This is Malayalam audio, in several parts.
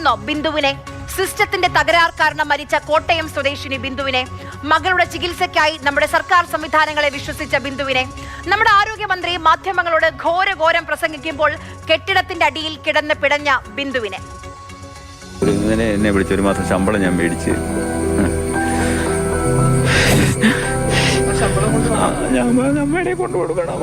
മറന്നോ ബിന്ദുവിനെ? സിസ്റ്റത്തിന്റെ തകരാർ കാരണം മരിച്ച കോട്ടയം സ്വദേശിനി ബിന്ദുവിനെ, മകളുടെ ചികിത്സയ്ക്കായി നമ്മുടെ സർക്കാർ സംവിധാനങ്ങളെ വിശ്വസിച്ച ബിന്ദുവിനെ, നമ്മുടെ ആരോഗ്യമന്ത്രി മാധ്യമങ്ങളോട് ഘോരഘോരം പ്രസംഗിക്കുമ്പോൾ കെട്ടിടത്തിന്റെ അടിയിൽ കിടന്ന് പിടഞ്ഞ ബിന്ദുവിനെ. എന്നെ വിളിച്ച 1 മാസം ശമ്പളം ഞാൻ മേടിച്ച് ഞാൻ അമ്മയുടെ കൊണ്ടുകൊടുക്കണം.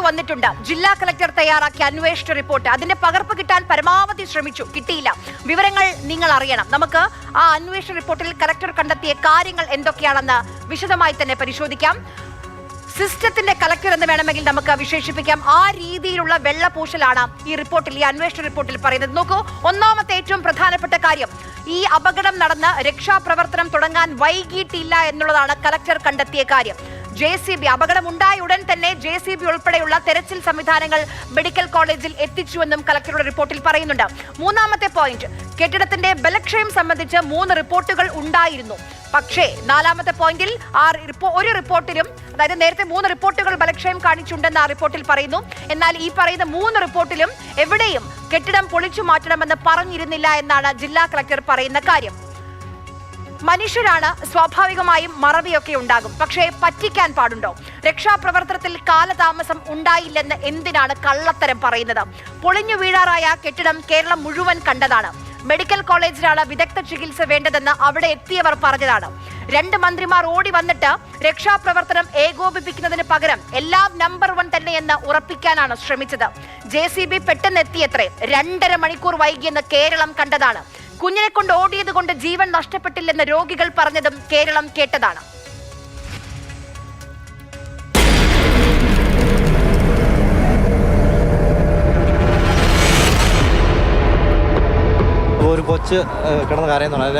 വന്നിട്ടുണ്ട്. ജില്ലാ കളക്ടർ തയ്യാറാക്കിയ അന്വേഷണ റിപ്പോർട്ട്. അതിന്റെ പകർപ്പ് കിട്ടാൻ പരമാവധി ശ്രമിച്ചു, കിട്ടിയില്ല. വിവരങ്ങൾ നിങ്ങൾ അറിയണം. നമുക്ക് ആ അന്വേഷണ റിപ്പോർട്ടിൽ കളക്ടർ കണ്ടെത്തിയ കാര്യങ്ങൾ എന്തൊക്കെയാണെന്ന് വിശദമായി തന്നെ പരിശോധിക്കാം. സിസ്റ്റത്തിന്റെ കളക്ടർ എന്ന് വേണമെങ്കിൽ നമുക്ക് വിശേഷിപ്പിക്കാം. ആ രീതിയിലുള്ള വെള്ളപൂശലാണ് ഈ റിപ്പോർട്ടിൽ, ഈ അന്വേഷണ റിപ്പോർട്ടിൽ പറയുന്നത്. നോക്കൂ, ഒന്നാമത്തെ ഏറ്റവും പ്രധാനപ്പെട്ട കാര്യം, ഈ അപകടം നടന്ന് രക്ഷാപ്രവർത്തനം തുടങ്ങാൻ വൈകിട്ടില്ല എന്നുള്ളതാണ് കളക്ടർ കണ്ടെത്തിയ കാര്യം. JCB അപകടമുണ്ടായ ഉടൻ തന്നെ JCB ഉൾപ്പെടെയുള്ള തെരച്ചിൽ സംവിധാനങ്ങൾ മെഡിക്കൽ കോളേജിൽ എത്തിച്ചുവെന്നും കളക്ടറുടെ റിപ്പോർട്ടിൽ പറയുന്നുണ്ട്. മൂന്നാമത്തെ പോയിന്റ്, കെട്ടിടത്തിന്റെ ബലക്ഷയം സംബന്ധിച്ച് 3 റിപ്പോർട്ടുകൾ ഉണ്ടായിരുന്നു. പക്ഷേ 4ാമത്തെ പോയിന്റിൽ ഒരു റിപ്പോർട്ടിലും, അതായത് നേരത്തെ 3 റിപ്പോർട്ടുകൾ ബലക്ഷയം കാണിച്ചുണ്ടെന്ന് ആ റിപ്പോർട്ടിൽ പറയുന്നു. എന്നാൽ ഈ പറയുന്ന 3 റിപ്പോർട്ടിലും എവിടെയും കെട്ടിടം പൊളിച്ചു മാറ്റണമെന്ന് പറഞ്ഞിരുന്നില്ല എന്നാണ് ജില്ലാ കളക്ടർ പറയുന്ന കാര്യം. മനുഷ്യരാണ്, സ്വാഭാവികമായും മറവിയൊക്കെ ഉണ്ടാകും. പക്ഷേ പറ്റിക്കാൻ പാടുണ്ടോ? രക്ഷാപ്രവർത്തനത്തിൽ കാലതാമസം ഉണ്ടായില്ലെന്ന് എന്തിനാണ് കള്ളത്തരം പറയുന്നത്? പൊളിഞ്ഞു വീഴാറായ കെട്ടിടം കേരളം മുഴുവൻ കണ്ടതാണ്. മെഡിക്കൽ കോളേജിലാണ് വിദഗ്ധ ചികിത്സ വേണ്ടതെന്ന് അവിടെ എത്തിയവർ പറഞ്ഞതാണ്. 2 മന്ത്രിമാർ ഓടി വന്നിട്ട് രക്ഷാപ്രവർത്തനം ഏകോപിപ്പിക്കുന്നതിന് പകരം എല്ലാം നമ്പർ 1 തന്നെയെന്ന് ഉറപ്പിക്കാനാണ് ശ്രമിച്ചത്. JCB പെട്ടെന്ന് എത്തിയത്രേ. 2.5 മണിക്കൂർ വൈകിയെന്ന് കേരളം കണ്ടതാണ്. കുഞ്ഞിനെ കൊണ്ട് ഓടിയത് കൊണ്ട് ജീവൻ നഷ്ടപ്പെട്ടില്ലെന്ന് രോഗികൾ പറഞ്ഞതും കേരളം കേട്ടതാണ്. ഒരു കൊച്ച് കിടന്ന് കരയുന്നുണ്ട്.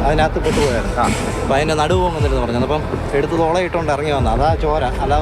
അതിനകത്ത് പെട്ടുപോയായിരുന്നു. അപ്പം അതിൻ്റെ നടുവ് വന്നിരുന്നു പറഞ്ഞത്. അപ്പം എടുത്ത് തോളയിട്ടുകൊണ്ട് ഇറങ്ങി വന്നത്. അതാ ചോര. അല്ല